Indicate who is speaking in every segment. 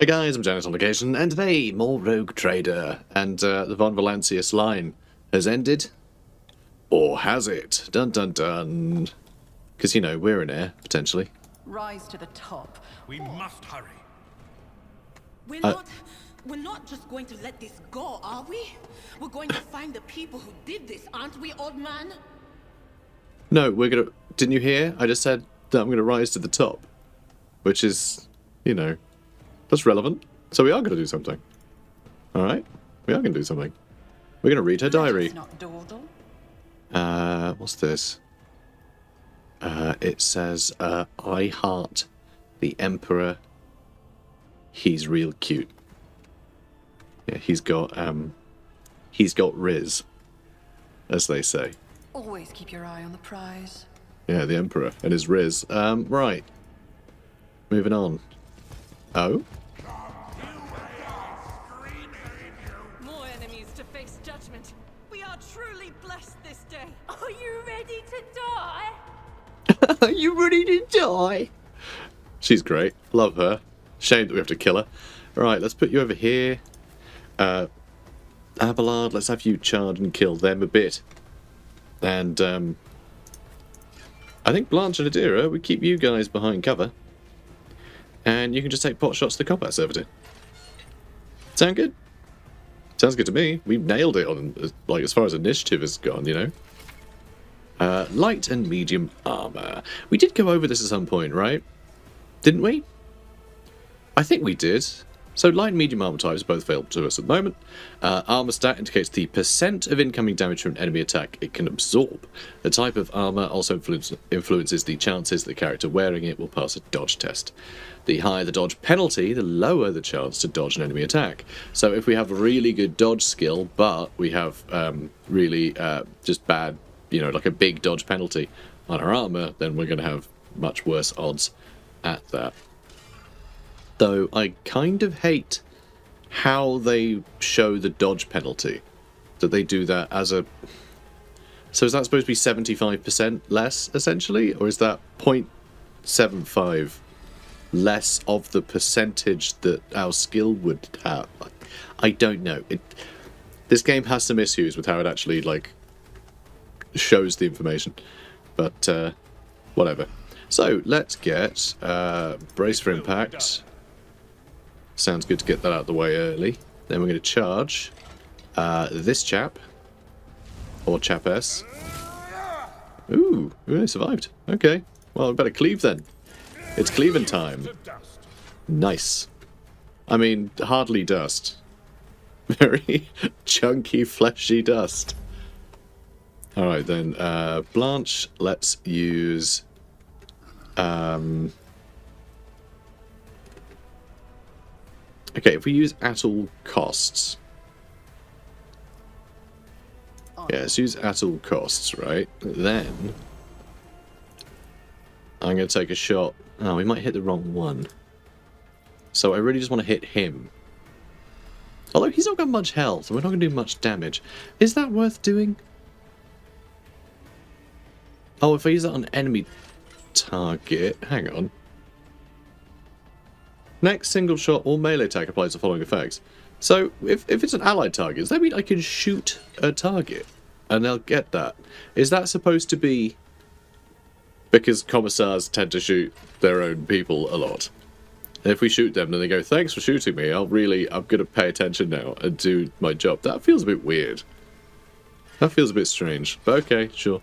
Speaker 1: Hey guys, I'm Janet on location, and today, more Rogue Trader, and the Von Valancius line has ended. Or has it? Dun dun dun. Because, you know, we're in air, potentially.
Speaker 2: Rise to the top.
Speaker 3: We must hurry.
Speaker 4: We're not just going to let this go, are we? We're going to find the people who did this, aren't we, old man?
Speaker 1: No, we're gonna... Didn't you hear? I just said that I'm gonna rise to the top. Which is, you know... That's relevant. So we are gonna do something. Alright? We are gonna do something. We're gonna read her diary.
Speaker 2: Not dawdle.
Speaker 1: What's this? It says, I heart the Emperor. He's real cute. Yeah, he's got Riz, as they say.
Speaker 2: Always keep your eye on the prize.
Speaker 1: Yeah, the Emperor and his Riz. Right. Moving on. Oh?
Speaker 5: More enemies to face judgment. We are truly blessed this day. Are you ready to die?
Speaker 1: Are you ready to die? She's great. Love her. Shame that we have to kill her. Right, let's put you over here. Abelard, let's have you charge and kill them a bit. And, I think Blanche and Adira, we keep you guys behind cover. And you can just take pot shots to the combat servitor. Sound good? Sounds good to me. We nailed it on, like, as far as initiative has gone, you know. Light and medium armor. We did go over this at some point, right? Didn't we? I think we did. So light and medium armor types both available to us at the moment. Armor stat indicates the percent of incoming damage from an enemy attack it can absorb. The type of armor also influences the chances the character wearing it will pass a dodge test. The higher the dodge penalty, the lower the chance to dodge an enemy attack. So if we have a really good dodge skill, but we have really just bad, you know, like a big dodge penalty on our armor, then we're going to have much worse odds at that. Though I kind of hate how they show the dodge penalty. That they do that as a... So is that supposed to be 75% less, essentially? Or is that 0.75 less of the percentage that our skill would have? I don't know. This game has some issues with how it actually, like, shows the information. But, whatever. So, let's get Brace for Impact. Sounds good to get that out of the way early. Then we're going to charge this chap. Or chap-S. Ooh, we really survived. Okay. Well, we better cleave then. It's cleaving time. Nice. I mean, hardly dust. Very chunky, fleshy dust. Alright then, Blanche, let's use... Okay, if we use at all costs... Yeah, let's use at all costs, right? Then... I'm going to take a shot... Oh, we might hit the wrong one. So I really just want to hit him. Although he's not got much health, and we're not going to do much damage. Is that worth doing? Oh, if I use that on enemy target... Hang on. Next single shot or melee attack applies the following effects. So, if it's an allied target, does that mean I can shoot a target? And they'll get that. Is that supposed to be... Because commissars tend to shoot their own people a lot. And if we shoot them, then they go, thanks for shooting me, I'm going to pay attention now and do my job. That feels a bit weird. That feels a bit strange. But okay, sure.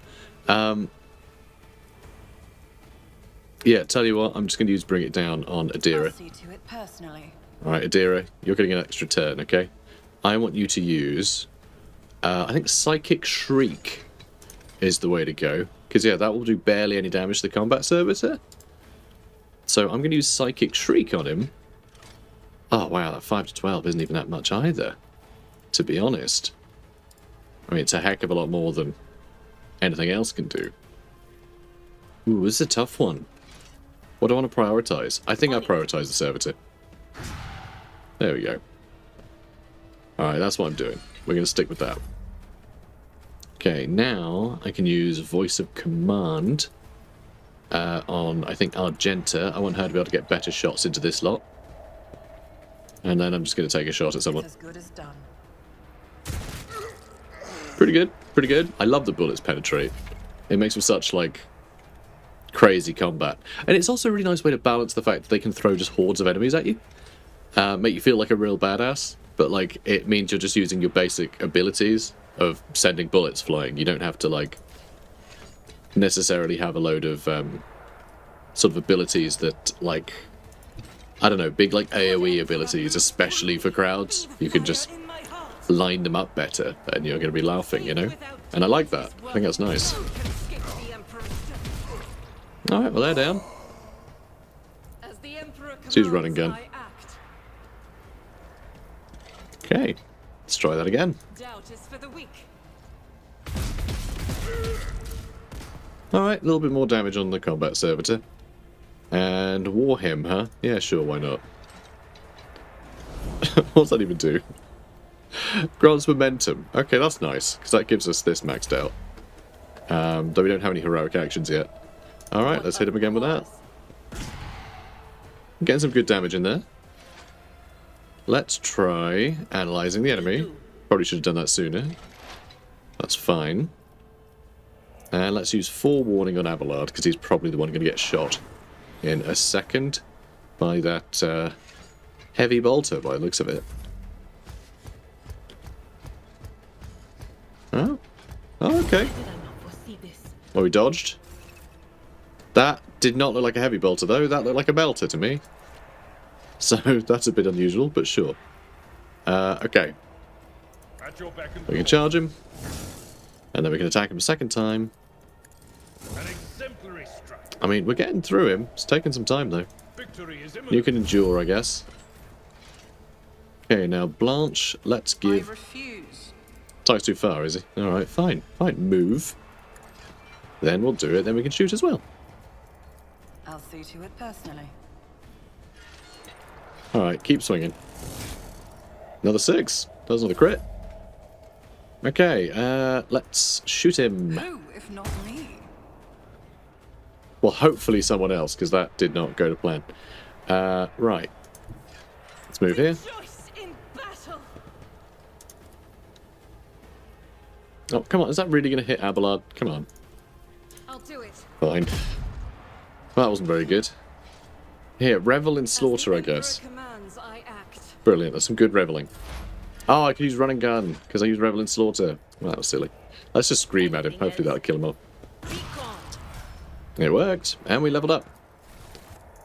Speaker 1: Yeah, tell you what, I'm just going to use Bring It Down on Adira.
Speaker 2: I'll see to it personally.
Speaker 1: Alright, Adira, you're getting an extra turn, okay? I want you to use... I think Psychic Shriek is the way to go. Because, yeah, that will do barely any damage to the combat servitor. So I'm going to use Psychic Shriek on him. Oh, wow, that 5 to 12 isn't even that much either. To be honest. I mean, it's a heck of a lot more than anything else can do. Ooh, this is a tough one. What do I want to prioritise? I think I prioritise the servitor. There we go. Alright, that's what I'm doing. We're going to stick with that. Okay, now I can use Voice of Command on, I think, Argenta. I want her to be able to get better shots into this lot. And then I'm just going to take a shot at someone.
Speaker 2: As good as done.
Speaker 1: Pretty good, pretty good. I love the bullets penetrate. It makes for such, like, crazy combat. And it's also a really nice way to balance the fact that they can throw just hordes of enemies at you. Make you feel like a real badass. But, like, it means you're just using your basic abilities of sending bullets flying. You don't have to, like, necessarily have a load of, sort of abilities that, like, I don't know, big, like, AoE abilities, especially for crowds. You can just line them up better, and you're going to be laughing, you know? And I like that. I think that's nice. Alright, well, they're down. She's running gun. Okay, let's try that again. Alright, a little bit more damage on the combat servitor. And war him, huh? Yeah, sure, why not? What's that even do? Grants momentum. Okay, that's nice, because that gives us this maxed out. Though we don't have any heroic actions yet. Alright, let's hit him again with that. Getting some good damage in there. Let's try analysing the enemy. Probably should have done that sooner. That's fine. And let's use forewarning on Abelard, because he's probably the one going to get shot in a second by that heavy bolter, by the looks of it. Oh, okay. Oh, he dodged. That did not look like a heavy bolter, though. That looked like a belter to me. So that's a bit unusual, but sure. Okay. We can charge him. And then we can attack him a second time. I mean, we're getting through him. It's taking some time, though. You can endure, I guess. Okay, now Blanche, let's give...
Speaker 2: I refuse.
Speaker 1: Tyke's too far, is he? Alright, fine. Fine, move. Then we'll do it, then we can shoot as well.
Speaker 2: I'll see to it personally.
Speaker 1: Alright, keep swinging. Another 6. That was another crit. Okay, let's shoot him.
Speaker 2: Who, if not me?
Speaker 1: Well, hopefully someone else, because that did not go to plan. Right. Let's move here. Oh, come on. Is that really going to hit Abelard? Come on.
Speaker 5: I'll do it.
Speaker 1: Fine. Well, that wasn't very good. Here, revel in slaughter, I guess. Brilliant. That's some good reveling. Oh, I could use run and gun, because I used revel in slaughter. Well, that was silly. Let's just scream at him. Hopefully that'll kill him off. It worked, and we leveled up.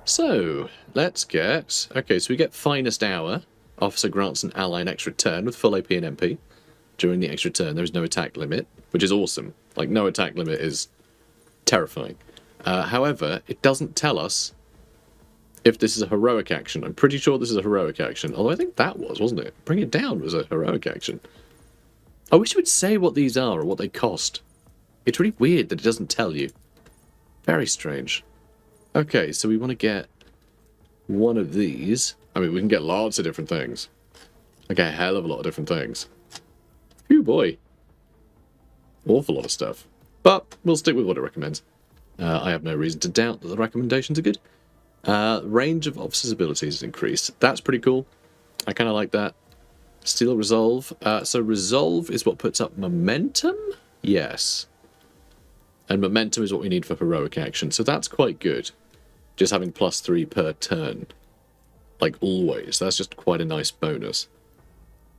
Speaker 1: So, let's get... Okay, so we get Finest Hour. Officer grants an ally an extra turn with full AP and MP. During the extra turn, there is no attack limit, which is awesome. Like, no attack limit is terrifying. However, it doesn't tell us if this is a heroic action. I'm pretty sure this is a heroic action, although I think that was, wasn't it? Bring It Down was a heroic action. I wish it would say what these are or what they cost. It's really weird that it doesn't tell you. Very strange. Okay, so we want to get one of these. I mean, we can get lots of different things. Okay, a hell of a lot of different things. Phew, boy. Awful lot of stuff. But we'll stick with what it recommends. I have no reason to doubt that the recommendations are good. Range of officers' abilities is increased. That's pretty cool. I kind of like that. Steel Resolve. So Resolve is what puts up momentum? Yes. And momentum is what we need for heroic action. So that's quite good. Just having +3 per turn. Like always. That's just quite a nice bonus.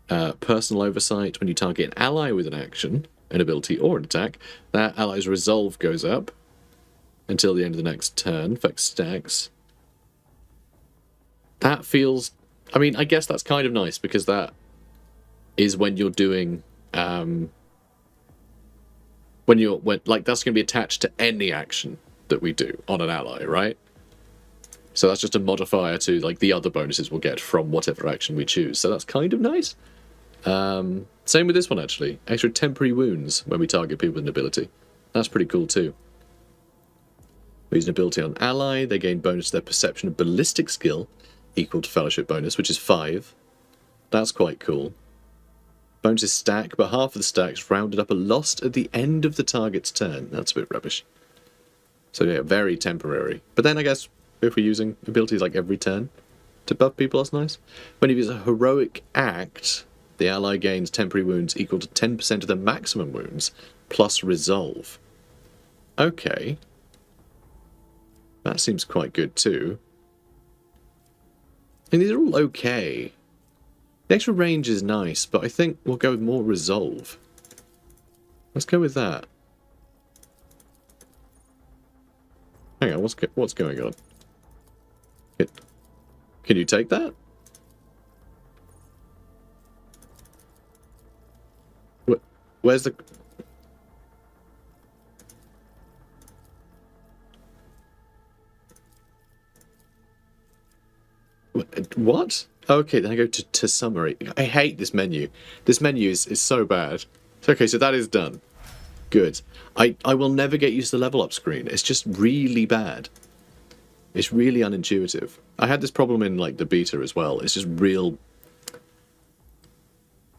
Speaker 1: Personal Oversight. When you target an ally with an action, an ability, or an attack, that ally's resolve goes up until the end of the next turn. Affects stacks. That feels... I mean, I guess that's kind of nice, because that is when you're doing... Like, that's going to be attached to any action that we do on an ally, right? So that's just a modifier to, like, the other bonuses we'll get from whatever action we choose. So that's kind of nice. Same with this one, actually. Extra temporary wounds when we target people with an ability. That's pretty cool, too. We use an ability on ally. They gain bonus to their perception of ballistic skill, equal to fellowship bonus, which is 5. That's quite cool. Bonuses stack, but half of the stacks rounded up are lost at the end of the target's turn. That's a bit rubbish. So yeah, very temporary. But then I guess if we're using abilities like every turn, to buff people. That's nice. When you use a heroic act, the ally gains temporary wounds equal to 10% of the maximum wounds, plus resolve. Okay. That seems quite good too. And these are all okay. The extra range is nice, but I think we'll go with more resolve. Let's go with that. Hang on, what's going on? Can you take that? Where's the... What? Okay, then I go to summary. I hate this menu. This menu is so bad. Okay, so that is done. Good. I will never get used to the level up screen. It's just really bad. It's really unintuitive. I had this problem in like the beta as well. It's just real...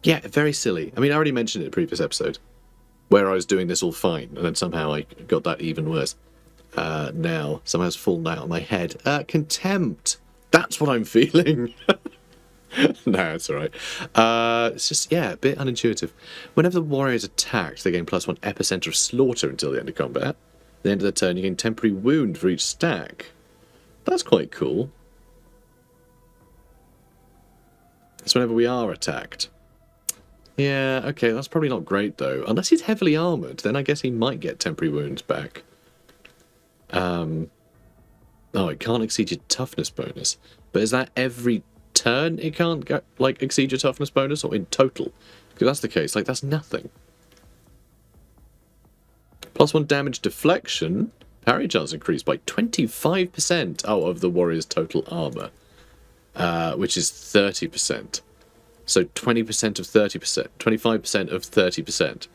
Speaker 1: Yeah, very silly. I mean, I already mentioned it in a previous episode, where I was doing this all fine, and then somehow I got that even worse. Now, somehow it's fallen out of my head. Contempt! That's what I'm feeling! No, it's alright. It's just, yeah, a bit unintuitive. Whenever the warrior is attacked, they gain +1 epicenter of slaughter until the end of combat. At the end of the turn, you gain temporary wound for each stack. That's quite cool. It's whenever we are attacked. Yeah, okay, that's probably not great, though. Unless he's heavily armoured, then I guess he might get temporary wounds back. Oh, it can't exceed your toughness bonus. But is that every turn it can't go, like, exceed your toughness bonus, or in total? Because that's the case, like, that's nothing. +1 damage deflection. Parry chance increased by 25% of the warrior's total armour, which is 30%. So 20% of 30%, 25% of 30%.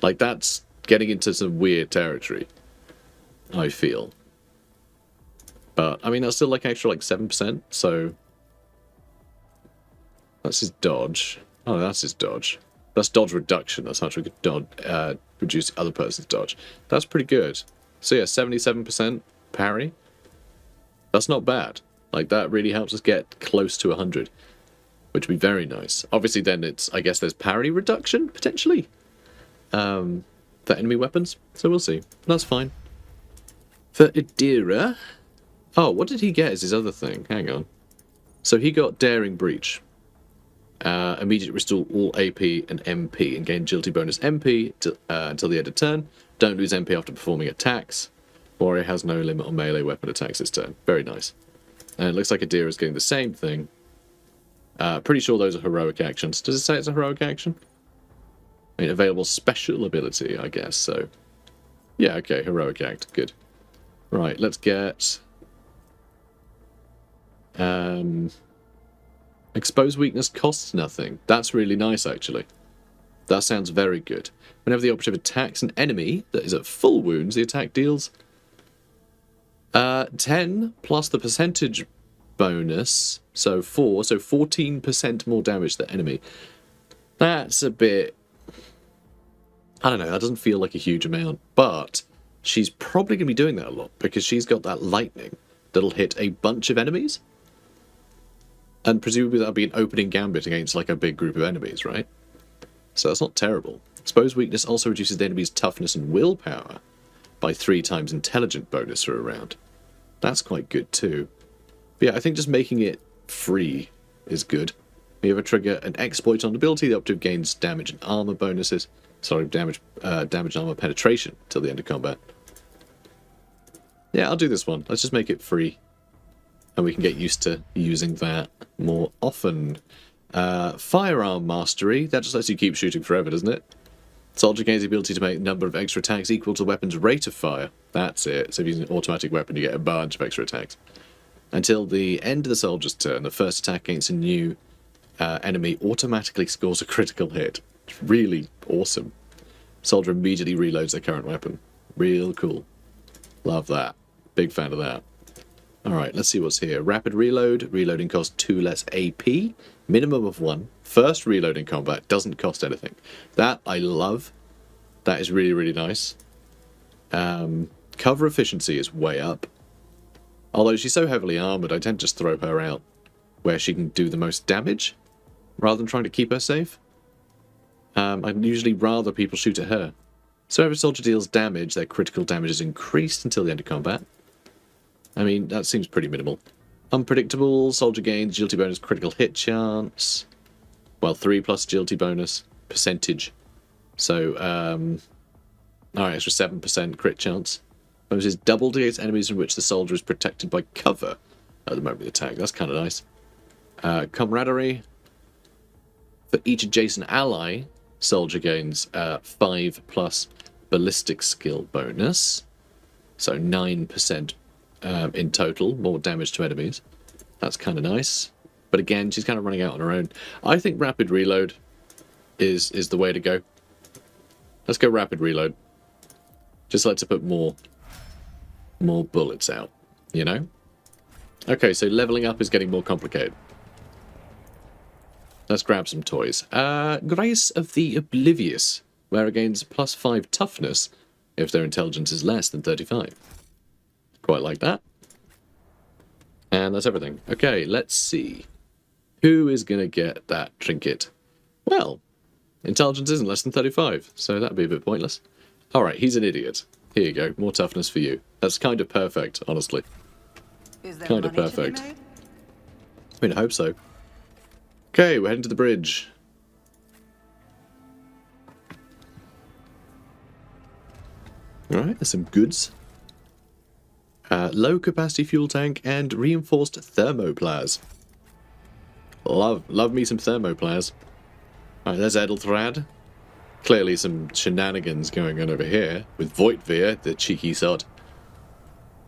Speaker 1: Like, that's getting into some weird territory, I feel. But, I mean, that's still like extra like 7%, so... That's his dodge. Oh, that's his dodge. That's dodge reduction. That's how much we could reduce the other person's dodge. That's pretty good. So yeah, 77% parry. That's not bad. Like, that really helps us get close to 100. Which would be very nice. Obviously then it's, I guess there's parry reduction, potentially. For enemy weapons. So we'll see. That's fine. For Idira... Oh, what did he get as his other thing? Hang on. So he got Daring Breach. Immediately restore all AP and MP and gain agility bonus MP until the end of turn. Don't lose MP after performing attacks. Warrior has no limit on melee weapon attacks this turn. Very nice. And it looks like Idira is getting the same thing. Pretty sure those are heroic actions. Does it say it's a heroic action? I mean, available special ability, I guess, so... Yeah, okay, heroic act, good. Right, let's get... Expose weakness costs nothing. That's really nice, actually. That sounds very good. Whenever the operative attacks an enemy that is at full wounds, the attack deals 10 plus the percentage bonus, so 4, so 14% more damage to the enemy. That's a bit... I don't know, that doesn't feel like a huge amount, but she's probably going to be doing that a lot, because she's got that lightning that'll hit a bunch of enemies. And presumably that'll be an opening gambit against like a big group of enemies, right? So that's not terrible. Expose weakness also reduces the enemy's toughness and willpower by 3 times intelligent bonus for a round. That's quite good too. But yeah, I think just making it free is good. If you ever trigger an exploit on ability, the operative gains damage and armor bonuses. Sorry, damage and armor penetration till the end of combat. Yeah, I'll do this one. Let's just make it free. And we can get used to using that more often. Firearm Mastery. That just lets you keep shooting forever, doesn't it? Soldier gains the ability to make a number of extra attacks equal to the weapon's rate of fire. That's it. So if you use an automatic weapon, you get a bunch of extra attacks. Until the end of the soldier's turn, the first attack against a new enemy automatically scores a critical hit. It's really awesome. Soldier immediately reloads their current weapon. Real cool. Love that. Big fan of that. Alright, let's see what's here. Rapid reload. Reloading costs 2 less AP. Minimum of 1. First reload in combat. Doesn't cost anything. That I love. That is really, really nice. Cover efficiency is way up. Although she's so heavily armoured, I tend to just throw her out where she can do the most damage, rather than trying to keep her safe. I'd usually rather people shoot at her. So every soldier deals damage, their critical damage is increased until the end of combat. I mean, that seems pretty minimal. Unpredictable, soldier gains agility bonus, critical hit chance. Well, 3+ agility bonus, percentage. So, alright, extra 7% crit chance. Bonus is doubled against enemies in which the soldier is protected by cover at the moment of the attack. That's kind of nice. Camaraderie. For each adjacent ally, soldier gains 5+ ballistic skill bonus. So 9% in total, more damage to enemies. That's kind of nice. But again, she's kind of running out on her own. I think rapid reload is the way to go. Let's go rapid reload. Just like to put more bullets out, you know? Okay, so leveling up is getting more complicated. Let's grab some toys. Grace of the Oblivious, where it gains +5 toughness if their intelligence is less than 35. Quite like that. And that's everything. Okay, let's see. Who is going to get that trinket? Well, intelligence isn't less than 35, so that'd be a bit pointless. Alright, he's an idiot. Here you go, more toughness for you. That's kind of perfect, honestly.
Speaker 2: Is there
Speaker 1: Kind of
Speaker 2: money to be
Speaker 1: perfect.
Speaker 2: made?
Speaker 1: I mean, I hope so. Okay, we're heading to the bridge. Alright, there's some goods. Low capacity fuel tank and reinforced thermoplas. Love me some thermoplas. Alright, there's EDELTHRAD. Clearly some shenanigans going on over here with Voitvir, the cheeky sod.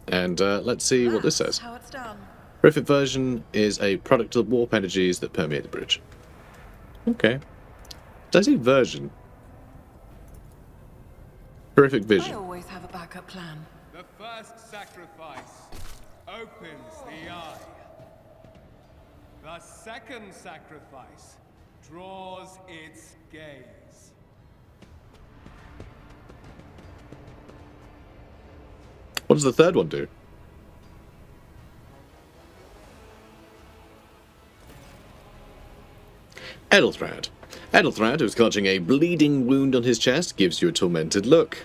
Speaker 1: And let's see what this
Speaker 2: That's
Speaker 1: says.
Speaker 2: how it's done.
Speaker 1: Horrific version is a product of warp energies that permeate the bridge. Okay. Did I say version? Horrific
Speaker 2: I
Speaker 1: vision.
Speaker 2: always have a backup plan.
Speaker 3: The first sacrifice opens the eye. The second sacrifice draws its gaze.
Speaker 1: What does the third one do? EDELTHRAD. EDELTHRAD, who's clutching a bleeding wound on his chest, gives you a tormented look.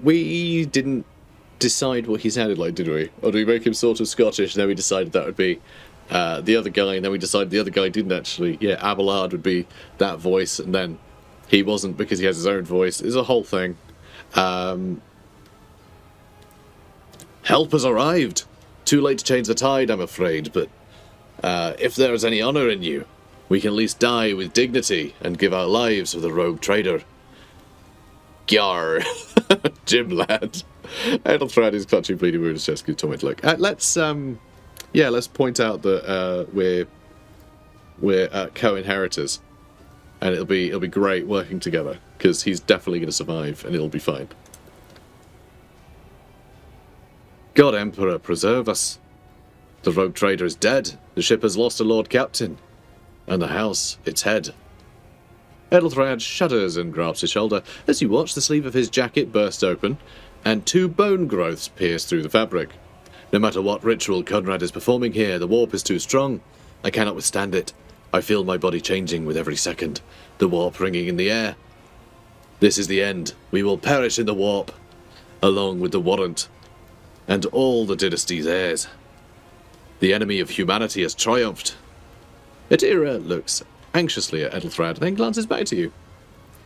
Speaker 1: We didn't decide what he sounded like, did we? Or did we make him sort of Scottish, and then we decided that would be the other guy, and then we decided the other guy didn't actually. Yeah, Abelard would be that voice, and then he wasn't because he has his own voice. It's a whole thing. Help has arrived. Too late to change the tide, I'm afraid, but if there is any honour in you, we can at least die with dignity and give our lives for the rogue trader. Gyar. Jim lad. EDELTHRAD is clutching bleeding wound his chest. Good torment look. Let's point out that we're co-inheritors, and it'll be great working together because he's definitely going to survive and it'll be fine. God Emperor, preserve us. The rogue trader is dead. The ship has lost a Lord Captain, and the house its head. EDELTHRAD shudders and grabs his shoulder as you watch the sleeve of his jacket burst open, and 2 bone growths pierce through the fabric. No matter what ritual Conrad is performing here, the warp is too strong. I cannot withstand it. I feel my body changing with every second, the warp ringing in the air. This is the end. We will perish in the warp, along with the warrant, and all the dynasty's heirs. The enemy of humanity has triumphed. Adira looks anxiously at EDELTHRAD, then glances back to you.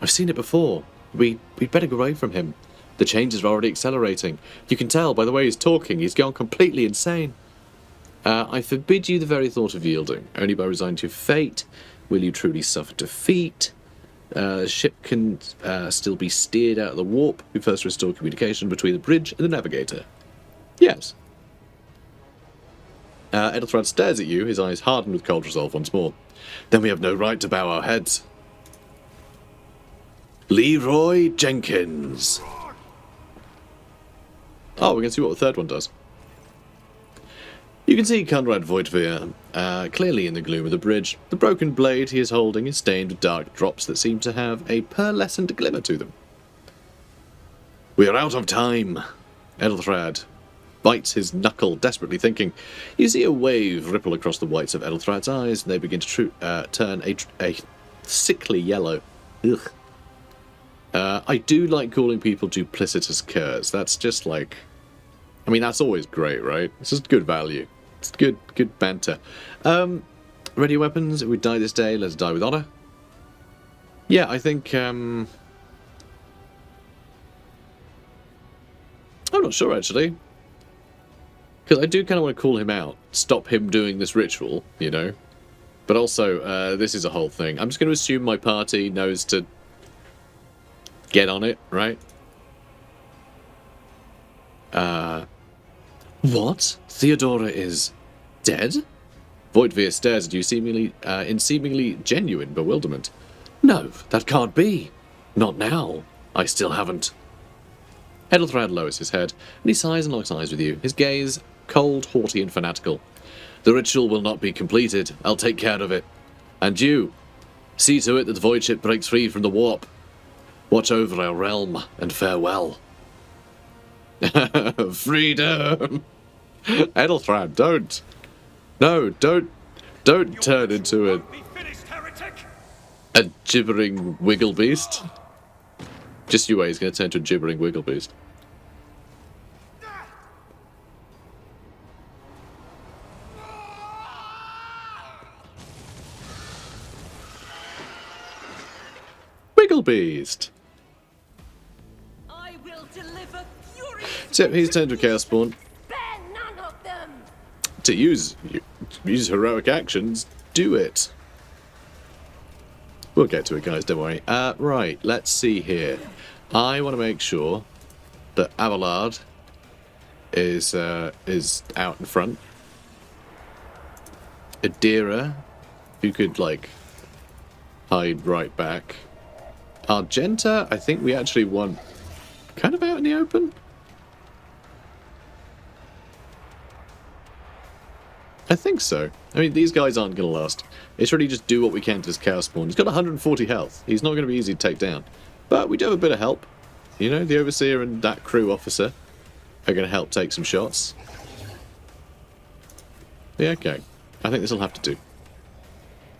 Speaker 1: I've seen it before. We'd better go away from him. The changes are already accelerating. You can tell by the way he's talking, he's gone completely insane. I forbid you the very thought of yielding. Only by resigning to fate will you truly suffer defeat. The ship can still be steered out of the warp. We first restore communication between the bridge and the navigator. Yes. EDELTHRAD stares at you, his eyes hardened with cold resolve once more. Then we have no right to bow our heads. Leroy Jenkins. Oh, we can see what the third one does. You can see Conrad Voitvir clearly in the gloom of the bridge. The broken blade he is holding is stained with dark drops that seem to have a pearlescent glimmer to them. We are out of time. EDELTHRAD bites his knuckle, desperately thinking. You see a wave ripple across the whites of EDELTHRAD's eyes, and they begin to turn a sickly yellow. Ugh. I do like calling people duplicitous curs. That's just like... I mean, that's always great, right? It's just good value. It's good banter. Ready your weapons. If we die this day, let's die with honor. Yeah, I think... I'm not sure, actually. Because I do kind of want to call him out. Stop him doing this ritual, you know. But also, this is a whole thing. I'm just going to assume my party knows to get on it, right? What? Theodora is dead? Voidveer stares at you in seemingly genuine bewilderment. No, that can't be. Not now. I still haven't. EDELTHRAD lowers his head, and he sighs and locks eyes with you, his gaze cold, haughty, and fanatical. The ritual will not be completed. I'll take care of it. And you, see to it that the void ship breaks free from the warp. Watch over our realm, and farewell. Freedom! EDELTHRAD, don't! No, don't turn into a gibbering wiggle beast. Just you wait, he's going to turn into a gibbering wiggle beast. Wiggle beast!
Speaker 5: I will deliver fury.
Speaker 1: So he's turned to a chaos spawn.
Speaker 5: Spare none of them.
Speaker 1: To use heroic actions, do it. We'll get to it, guys, don't worry. Right, let's see here. I want to make sure that Abelard is out in front. Adira, who could, like, hide right back. Argenta, I think we actually want kind of out in the open. I think so. I mean, these guys aren't going to last. It's really just do what we can to this Chaos Spawn. He's got 140 health. He's not going to be easy to take down. But we do have a bit of help. You know, the Overseer and that crew officer are going to help take some shots. Yeah, okay. I think this will have to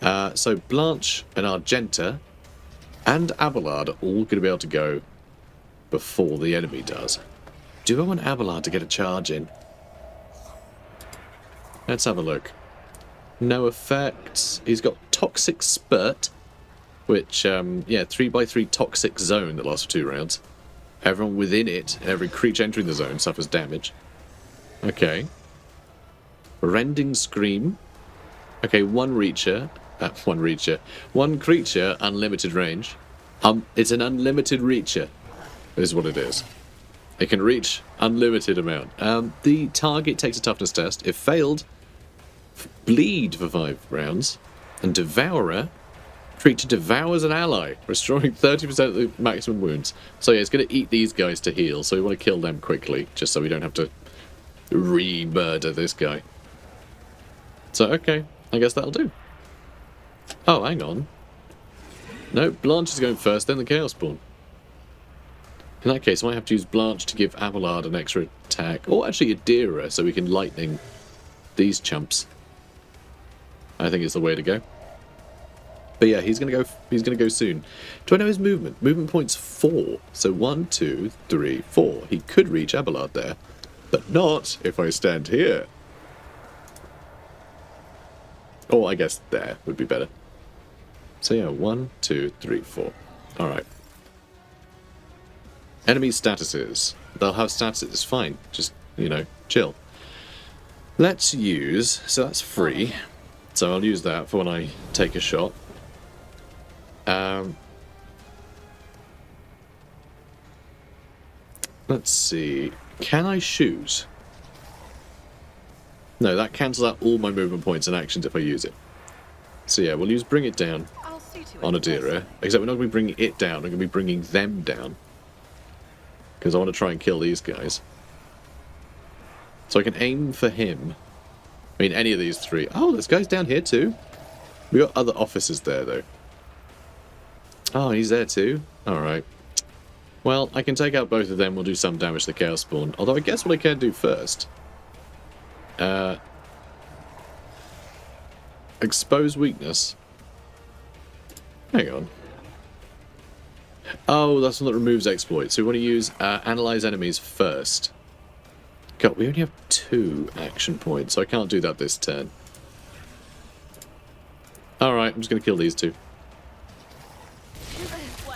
Speaker 1: do. So Blanche and Argenta and Abelard are all going to be able to go before the enemy does. Do I want Abelard to get a charge in? Let's have a look. No effects. He's got Toxic Spurt, which, yeah, 3x3 toxic zone that lasts for 2 rounds. Everyone within it and every creature entering the zone suffers damage. Okay. Rending Scream. Okay, one creature, unlimited range. It's an unlimited reacher, is what it is. It can reach unlimited amount. The target takes a toughness test. If failed, bleed for 5 rounds. And Devourer, creature devours an ally, restoring 30% of the maximum wounds. So yeah, it's going to eat these guys to heal, so we want to kill them quickly, just so we don't have to re-murder this guy. So, okay, I guess that'll do. Oh, hang on. No, Blanche is going first, then the Chaos Spawn. In that case, I might have to use Blanche to give Abelard an extra attack. Or actually Adira, so we can lightning these chumps. I think it's the way to go. But yeah, he's gonna go soon. Do I know his movement? Movement point's 4. So 1, 2, 3, 4. He could reach Abelard there. But not if I stand here. Or I guess there would be better. So yeah, 1, 2, 3, 4. Alright. Enemy statuses. They'll have statuses, fine. Just, you know, chill. Let's use... So that's free. So I'll use that for when I take a shot. Let's see. Can I shoot? No, that cancels out all my movement points and actions if I use it. So yeah, we'll use Bring It Down on Adira. Except we're not going to be bringing it down, we're going to be bringing them down. Because I want to try and kill these guys. So I can aim for him. I mean, any of these 3. Oh, this guy's down here too. We got other officers there, though. Oh, he's there too? Alright. Well, I can take out both of them. We'll do some damage to the Chaos Spawn. Although I guess what I can do first... expose weakness. Hang on. Oh, that's one that removes exploits. So we want to use analyze enemies first. God, we only have 2 action points, so I can't do that this turn. Alright, I'm just going to kill these 2.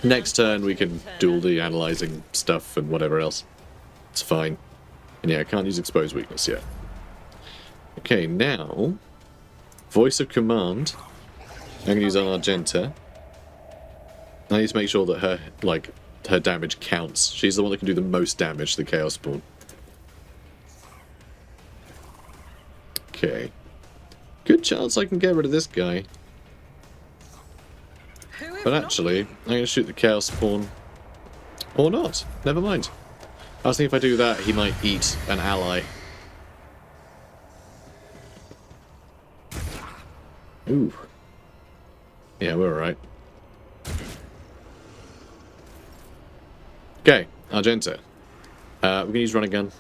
Speaker 1: Next turn we can do all the analyzing stuff and whatever else. It's fine. And yeah, I can't use expose weakness yet. Okay, now... Voice of Command. I'm going to use Argenta. I need to make sure that her damage counts. She's the one that can do the most damage to the Chaos Spawn. Okay. Good chance I can get rid of this guy. But actually, I'm going to shoot the Chaos Spawn. Or not. Never mind. I was thinking if I do that, he might eat an ally. Ooh. Yeah, we're alright. Okay, Argenta. We're going to use Run and Gun.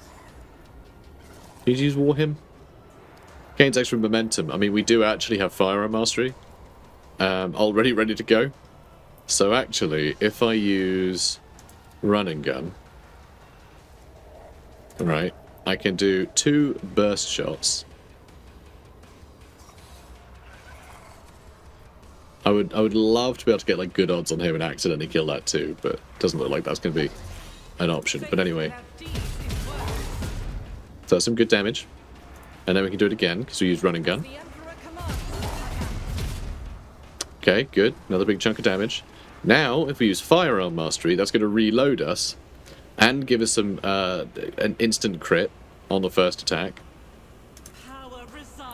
Speaker 1: Did you use War Hymn? Gains extra momentum. I mean, we do actually have Firearm Mastery. Already ready to go. So actually, if I use Run and Gun... Right, I can do 2 burst shots. I would love to be able to get like good odds on him and accidentally kill that too, but it doesn't look like that's going to be an option. But anyway, so that's some good damage, and then we can do it again because we use Run and Gun. Okay, good. Another big chunk of damage. Now, if we use Firearm Mastery, that's going to reload us and give us some an instant crit on the first attack.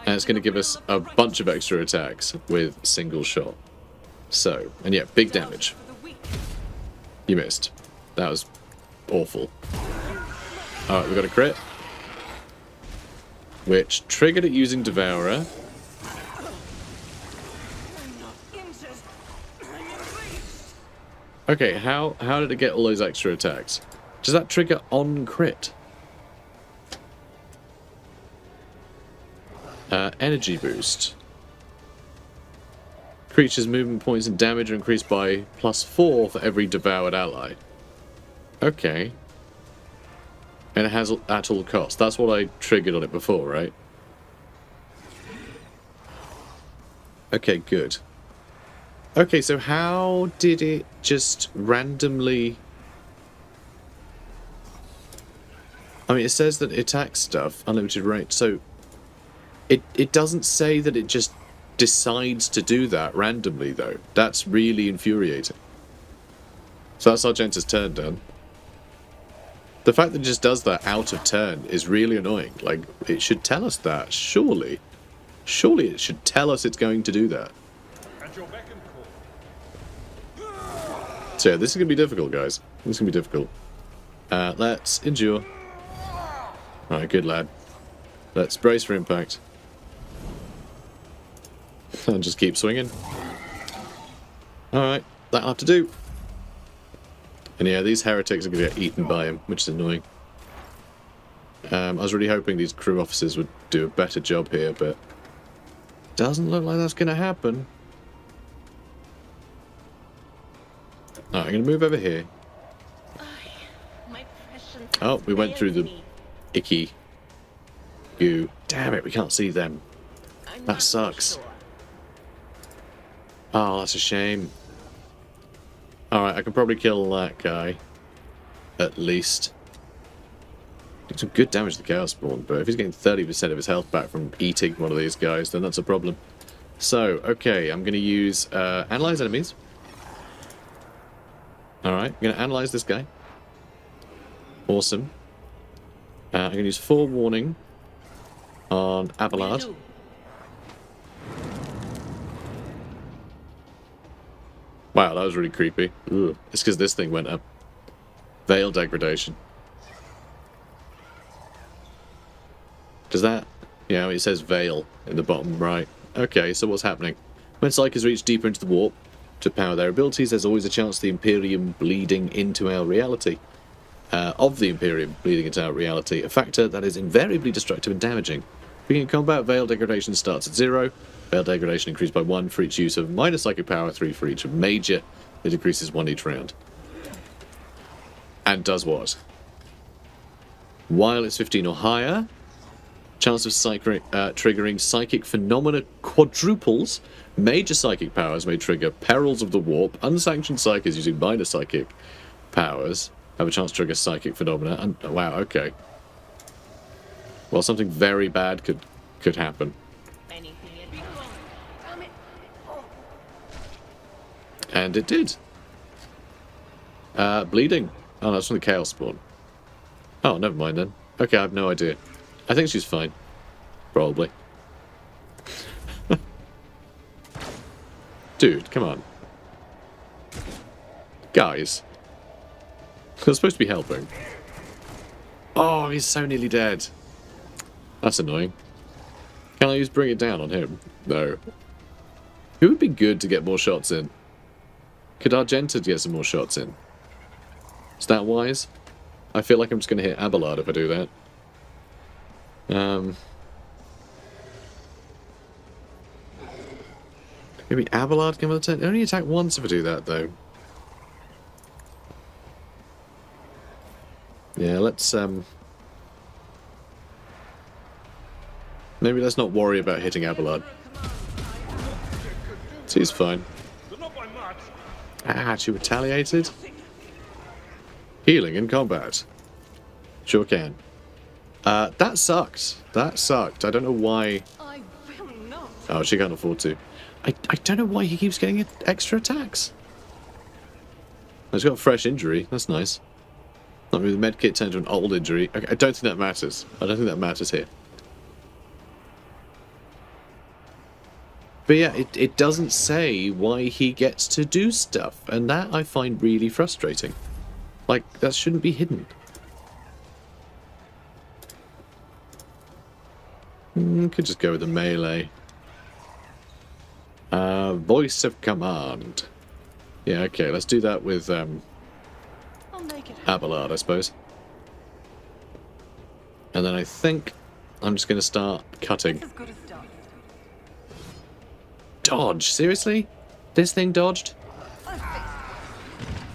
Speaker 1: And it's going to give us a bunch of extra attacks with single shot. So, and yeah, big damage. You missed. That was awful. Alright, we got a crit. Which triggered it using Devourer. Okay, how did it get all those extra attacks? Does that trigger on crit? Energy boost. Creatures' movement points and damage are increased by +4 for every devoured ally. Okay. And it has at all costs. That's what I triggered on it before, right? Okay, good. Okay, so how did it just randomly... I mean, it says that it attacks stuff, unlimited range, so... It doesn't say that it just decides to do that randomly, though. That's really infuriating. So that's Argenta's turn done. The fact that it just does that out of turn is really annoying. Like, it should tell us that, surely. Surely it should tell us it's going to do that. So yeah, this is going to be difficult, guys. This is going to be difficult. Let's endure. Alright, good lad. Let's brace for impact. And just keep swinging. Alright, that'll have to do. And yeah, these heretics are going to get eaten by him, which is annoying. I was really hoping these crew officers would do a better job here, but... doesn't look like that's going to happen. Alright, I'm going to move over here. Oh, we went through the icky goo. Damn it, we can't see them. That sucks. Oh, that's a shame. Alright, I can probably kill that guy. At least. Did some good damage to the Chaos Spawn, but if he's getting 30% of his health back from eating one of these guys, then that's a problem. So, okay, I'm going to use Analyze Enemies. Alright, I'm going to analyze this guy. Awesome. I'm going to use Forewarning on Abelard. Wow, that was really creepy. Ugh. It's because this thing went up. Veil Degradation. Does that... yeah, it says Veil in the bottom right. Okay, so what's happening? When Psychers reach deeper into the warp, to power their abilities, there's always a chance of the Imperium bleeding into our reality. A factor that is invariably destructive and damaging. Beginning combat, Veil degradation starts at 0. Veil degradation increased by 1 for each use of minor psychic power, 3 for each of major. It decreases 1 each round. And does what? While it's 15 or higher, chance of triggering psychic phenomena quadruples. Major psychic powers may trigger perils of the warp. Unsanctioned psychics using minor psychic powers have a chance to trigger psychic phenomena. And wow, okay. Well, something very bad could happen. And it did. Bleeding. Oh, that's from the Chaos Spawn. Oh, never mind then. Okay, I have no idea. I think she's fine. Probably. Dude, come on. Guys. They're supposed to be helping. Oh, he's so nearly dead. That's annoying. Can I use Bring It Down on him? No. Who would be good to get more shots in? Could Argenta get some more shots in? Is that wise? I feel like I'm just going to hit Abelard if I do that. Maybe Abelard can attack. Only attack once if I do that, though. Yeah, let's maybe let's not worry about hitting Abelard. She's fine. Ah, she retaliated. Healing in combat. Sure can. That sucked. That sucked. I don't know why.
Speaker 5: I will not.
Speaker 1: Oh, she can't afford to. I don't know why he keeps getting extra attacks. He's got a fresh injury. That's nice. I mean, the medkit turned to an old injury. Okay, I don't think that matters. I don't think that matters here. But yeah, it doesn't say why he gets to do stuff, and that I find really frustrating. Like, that shouldn't be hidden. Could just go with the melee. Voice of Command. Yeah, okay, let's do that with
Speaker 5: I'll make it happen.
Speaker 1: Abelard, I suppose. And then I think I'm just going to start cutting.
Speaker 2: As good as done.
Speaker 1: Dodge? Seriously? This thing dodged?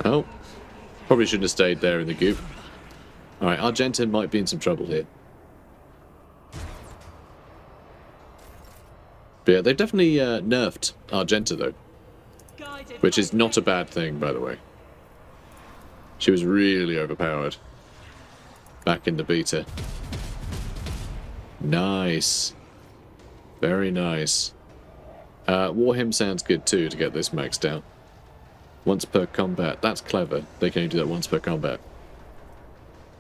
Speaker 1: Oh. Probably shouldn't have stayed there in the goop. Alright, Argenta might be in some trouble here. But yeah, they've definitely nerfed Argenta, though.
Speaker 5: Guided
Speaker 1: Which
Speaker 5: by
Speaker 1: is not a
Speaker 5: fate.
Speaker 1: bad thing, by the way. She was really overpowered. Back in the beta. Nice. Very nice. Warhammer sounds good too to get this maxed out. Once per combat. That's clever. They can only do that once per combat.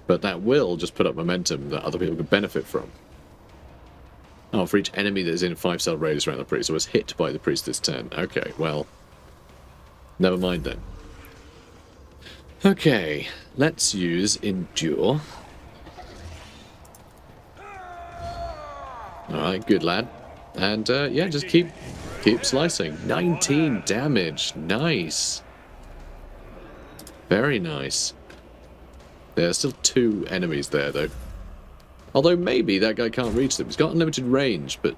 Speaker 1: But that will just put up momentum that other people could benefit from. Oh, for each enemy that is in a 5-cell radius around the priest, or was hit by the priest this turn. Okay, well. Never mind then. Okay, let's use Endure. Alright, good lad. And yeah, just keep slicing. 19 damage. Nice. Very nice. There's still 2 enemies there, though. Although maybe that guy can't reach them. He's got unlimited range, but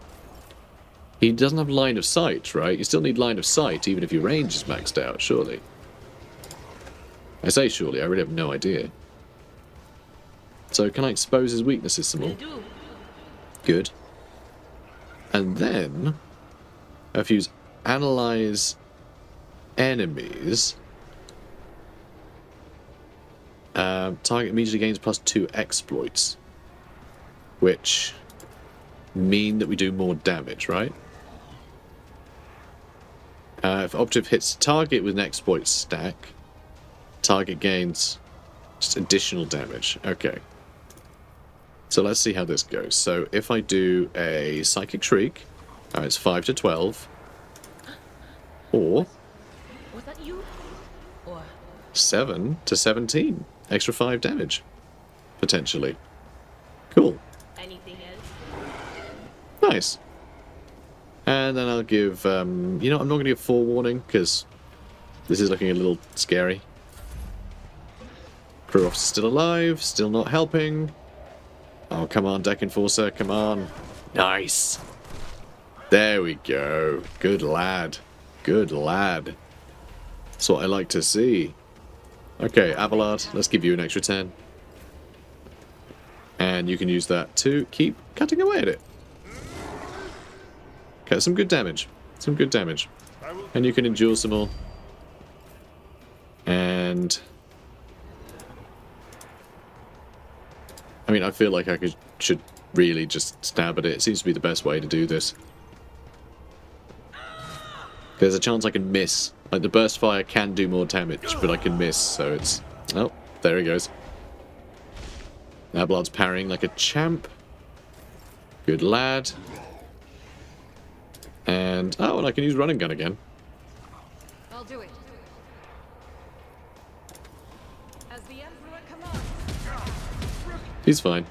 Speaker 1: he doesn't have line of sight, right? You still need line of sight, even if your range is maxed out, surely. I say surely, I really have no idea. So can I expose his weaknesses some more? Good. And then, if you use Analyze Enemies, target immediately gains +2 exploits, which mean that we do more damage, right? If objective hits target with an exploit stack, target gains just additional damage. Okay. So let's see how this goes. So if I do a Psychic Shriek, it's 5 to 12, or
Speaker 5: Was that you? Or
Speaker 1: 7 to 17, extra 5 damage, potentially. Cool.
Speaker 5: anything else?
Speaker 1: Nice. And then I'll give, you know, I'm not going to give forewarning, because This is looking a little scary. Crew officer still alive, still not helping. Oh, come on, deck enforcer, come on. Nice. There we go. Good lad. Good lad. That's what I like to see. Okay, Abelard, let's give you an extra 10. And you can use that to keep cutting away at it. Okay, some good damage. Some good damage. And you can endure some more. And... I mean, I feel like I should really just stab at it. It seems to be the best way to do this. There's a chance I can miss. Like, the burst fire can do more damage, but I can miss, so it's... Oh, there he goes. Abelard's parrying like a champ. Good lad. And... Oh, and I can use running gun again.
Speaker 5: I'll do it. As the Emperor commands.
Speaker 1: He's fine.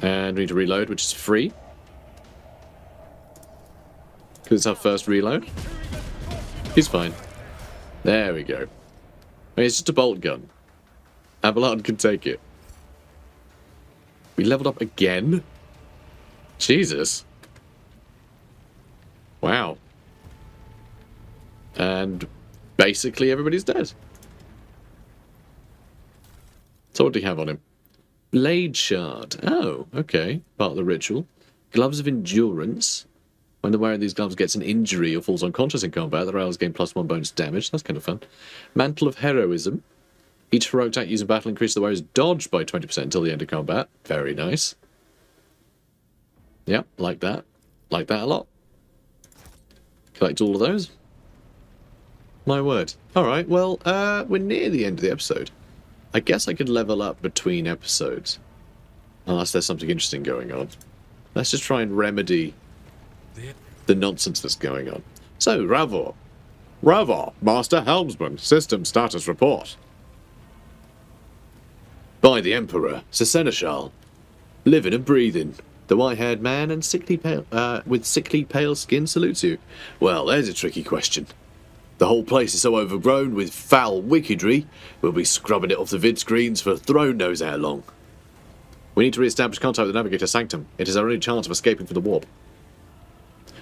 Speaker 1: And we need to reload, which is free. Because it's our first reload. He's fine. There we go. I mean, it's just a bolt gun. Abelard can take it. We leveled up again? Jesus. Wow. And basically everybody's dead. So what do you have on him? Blade Shard. Oh, okay. Part of the ritual. Gloves of Endurance. When the wearer of these gloves gets an injury or falls unconscious in combat, the rails gain +1 bonus damage. That's kind of fun. Mantle of Heroism. Each heroic attack used in battle increases the wearer's dodge by 20% until the end of combat. Very nice. Yep, like that. Like that a lot. Collect all of those. My word. Alright, well, we're near the end of the episode. I guess I could level up between episodes. Unless there's something interesting going on. Let's just try and remedy the nonsense that's going on. So, Ravor.
Speaker 6: Ravor, Master Helmsman, system status report.
Speaker 1: By the Emperor, Sir Seneschal. Living and breathing. The white-haired man and with sickly pale skin salutes you. Well, there's a tricky question. The whole place is so overgrown with foul wickedry, we'll be scrubbing it off the vid screens for throne knows how long. We need to re-establish contact with the Navigator Sanctum. It is our only chance of escaping from the warp.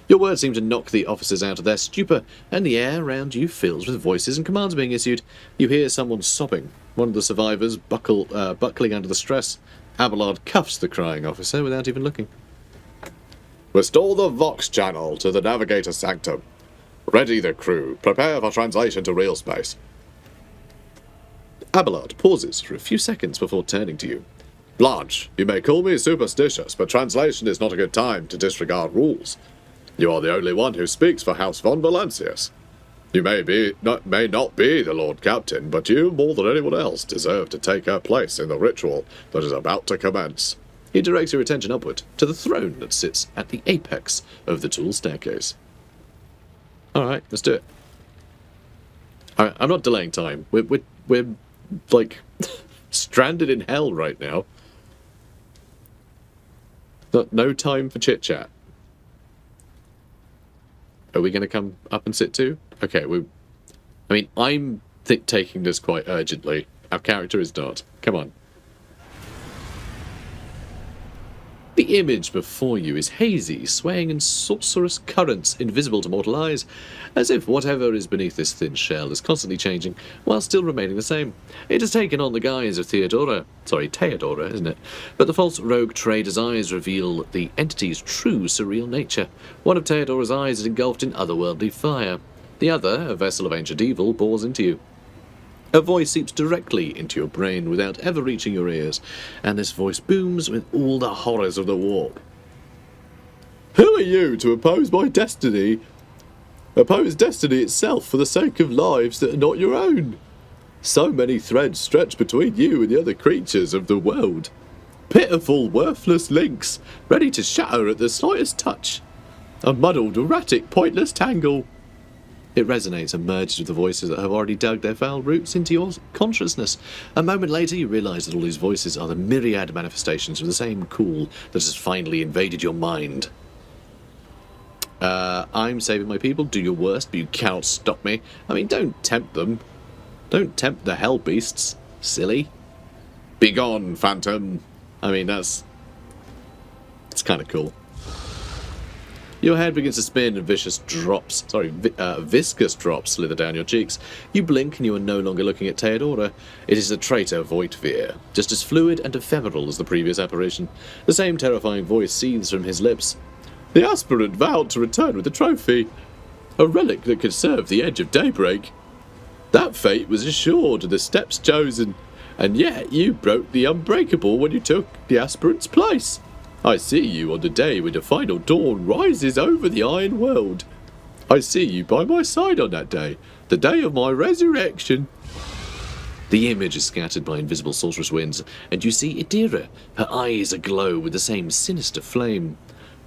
Speaker 1: Your words seem to knock the officers out of their stupor, and the air around you fills with voices and commands being issued. You hear someone sobbing. One of the survivors buckling under the stress. Abelard cuffs the crying officer without even looking.
Speaker 6: Restore the Vox channel to the Navigator Sanctum. Ready the crew. Prepare for translation to real space.
Speaker 1: Abelard pauses for a few seconds before turning to you.
Speaker 6: Blanche, you may call me superstitious, but translation is not a good time to disregard rules. You are the only one who speaks for House von Valancius. You may not be the Lord Captain, but you, more than anyone else, deserve to take her place in the ritual that is about to commence.
Speaker 1: He directs your attention upward to the throne that sits at the apex of the tall staircase. Alright, let's do it. Alright, I'm not delaying time. We're like, stranded in hell right now. No time for chit-chat. Are we going to come up and sit too? Okay, I mean, I'm taking this quite urgently. Our character is not. Come on. The image before you is hazy, swaying in sorcerous currents invisible to mortal eyes, as if whatever is beneath this thin shell is constantly changing, while still remaining the same. It has taken on the guise of Theodora, isn't it? But the false rogue trader's eyes reveal the entity's true surreal nature. One of Theodora's eyes is engulfed in otherworldly fire. The other, a vessel of ancient evil, bores into you. A voice seeps directly into your brain without ever reaching your ears, and this voice booms with all the horrors of the warp.
Speaker 6: Who are you to oppose my destiny? Oppose destiny itself for the sake of lives that are not your own. So many threads stretch between you and the other creatures of the world. Pitiful, worthless links, ready to shatter at the slightest touch. A muddled, erratic, pointless tangle.
Speaker 1: It resonates and merges with the voices that have already dug their foul roots into your consciousness. A moment later, you realise that all these voices are the myriad manifestations of the same call that has finally invaded your mind. I'm saving my people. Do your worst, but you cannot stop me. I mean, don't tempt them. Don't tempt the hell beasts. Silly. Begone, phantom. I mean, it's kind of cool. Your head begins to spin and viscous drops slither down your cheeks. You blink and you are no longer looking at Theodora. It is the traitor Voigtveer, just as fluid and ephemeral as the previous apparition. The same terrifying voice seethes from his lips. The aspirant vowed to return with the trophy, a relic that could serve the edge of daybreak. That fate was assured, the steps chosen, and yet you broke the unbreakable when you took the aspirant's place. I see you on the day when the final dawn rises over the Iron World. I see you by my side on that day, the day of my resurrection. The image is scattered by invisible sorceress winds, and you see Idira, her eyes aglow with the same sinister flame.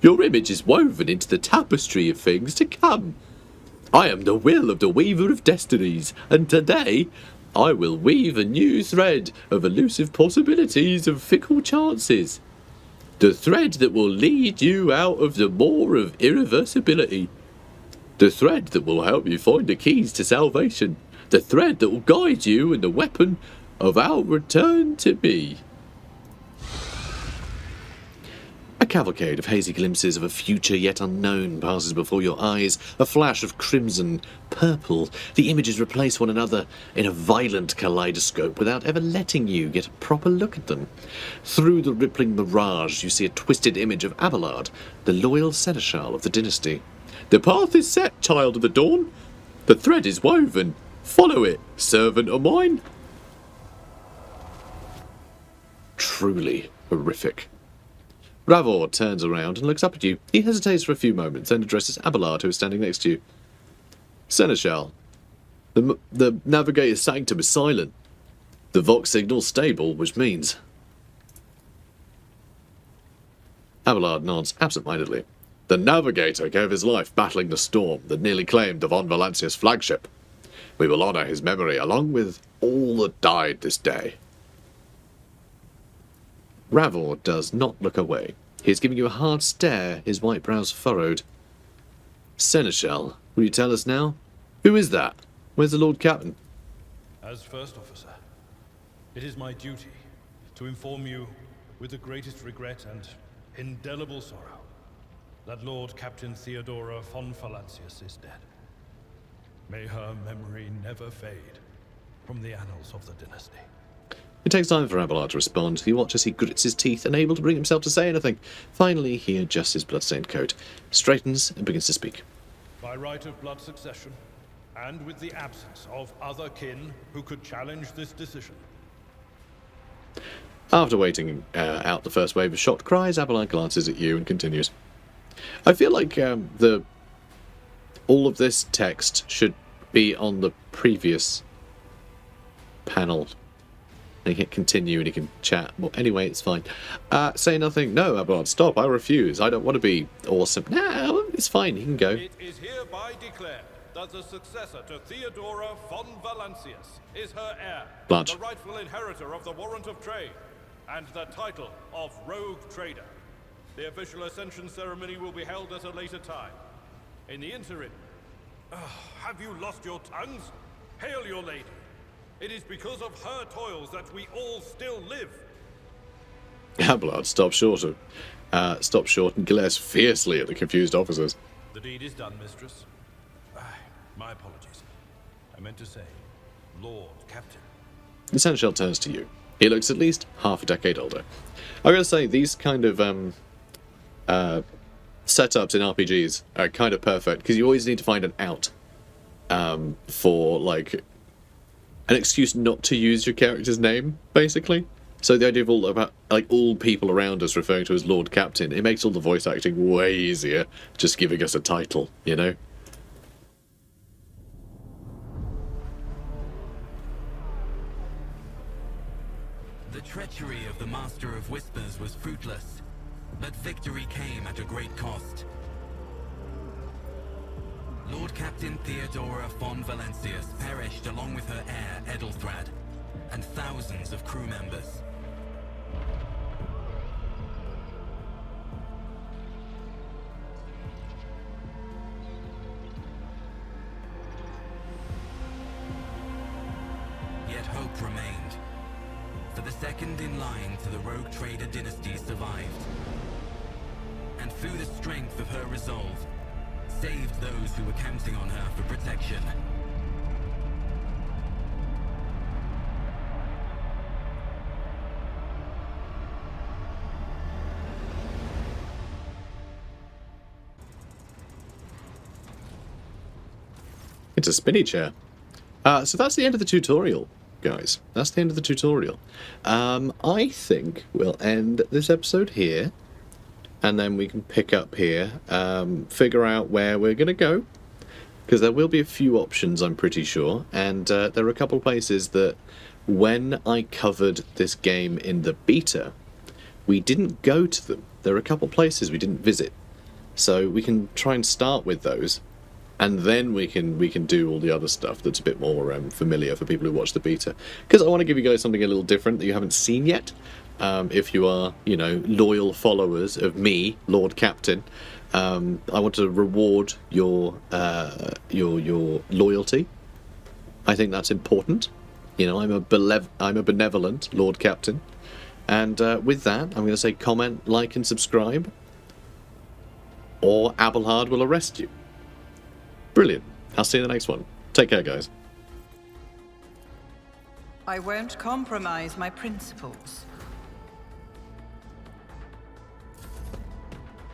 Speaker 1: Your image is woven into the tapestry of things to come. I am the will of the Weaver of Destinies, and today I will weave a new thread of elusive possibilities and fickle chances. The thread that will lead you out of the maw of irreversibility. The thread that will help you find the keys to salvation. The thread that will guide you in the weapon of our return to me. A cavalcade of hazy glimpses of a future yet unknown passes before your eyes, a flash of crimson, purple. The images replace one another in a violent kaleidoscope without ever letting you get a proper look at them. Through the rippling mirage, you see a twisted image of Abelard, the loyal seneschal of the dynasty. The path is set, child of the dawn. The thread is woven. Follow it, servant of mine. Truly horrific. Ravor turns around and looks up at you. He hesitates for a few moments, then addresses Abelard, who is standing next to you. Seneschal, the navigator's sanctum is silent. The Vox signal's stable, which means... Abelard nods absent-mindedly. The navigator gave his life battling the storm that nearly claimed the von Valancius flagship. We will honour his memory along with all that died this day. Ravor does not look away. He is giving you a hard stare, his white brows furrowed. Seneschal, will you tell us now? Who is that? Where's the Lord Captain?
Speaker 7: As First Officer, it is my duty to inform you with the greatest regret and indelible sorrow that Lord Captain Theodora von Valancius is dead. May her memory never fade from the annals of the dynasty.
Speaker 1: It takes time for Abelard to respond. You watch as he grits his teeth, unable to bring himself to say anything. Finally, he adjusts his bloodstained coat, straightens, and begins to speak.
Speaker 7: By right of blood succession, and with the absence of other kin who could challenge this decision.
Speaker 1: After waiting out the first wave of shocked cries, Abelard glances at you and continues. I feel like all of this text should be on the previous panel. And he can continue and he can chat. Well, anyway, it's fine. Say nothing. No, Abelard, stop. I refuse. I don't want to be awesome. No, it's fine. He can go.
Speaker 7: It is hereby declared that the successor to Theodora von Valancius is her heir,
Speaker 1: Blanche.
Speaker 7: the rightful inheritor of the warrant of trade, and the title of Rogue Trader. The official Ascension ceremony will be held at a later time. In the interim, have you lost your tongues? Hail your lady. It is because of her toils that we all still live.
Speaker 1: Abelard stops short and glares fiercely at the confused officers.
Speaker 7: The deed is done, mistress. My apologies. I meant to say, Lord Captain.
Speaker 1: The Seneschal turns to you. He looks at least half a decade older. I gotta say, these kind of setups in RPGs are kind of perfect, because you always need to find an out for, like, an excuse not to use your character's name, basically. So the idea of all people around us referring to as Lord Captain, it makes all the voice acting way easier, just giving us a title, you know?
Speaker 8: The treachery of the Master of Whispers was fruitless, but victory came at a great cost. Lord Captain Theodora von Valancius perished along with her heir, EDELTHRAD, and thousands of crew members. hope remained. For the second in line to the rogue trader dynasty survived. And through the strength of her resolve, saved those who were counting on her for protection.
Speaker 1: It's a spinny chair. So that's the end of the tutorial, guys. That's the end of the tutorial. I think we'll end this episode here, and then we can pick up here, figure out where we're going to go, because there will be a few options, I'm pretty sure, and there are a couple of places that when I covered this game in the beta, we didn't go to them. There are a couple of places we didn't visit, so we can try and start with those. And then we can do all the other stuff that's a bit more familiar for people who watch the beta. Because I want to give you guys something a little different that you haven't seen yet. If you are, you know, loyal followers of me, Lord Captain, I want to reward your loyalty. I think that's important. You know, I'm a benevolent Lord Captain. And with that, I'm going to say comment, like, and subscribe, or Abelhard will arrest you. Brilliant. I'll see you in the next one. Take care, guys.
Speaker 2: I won't compromise my principles.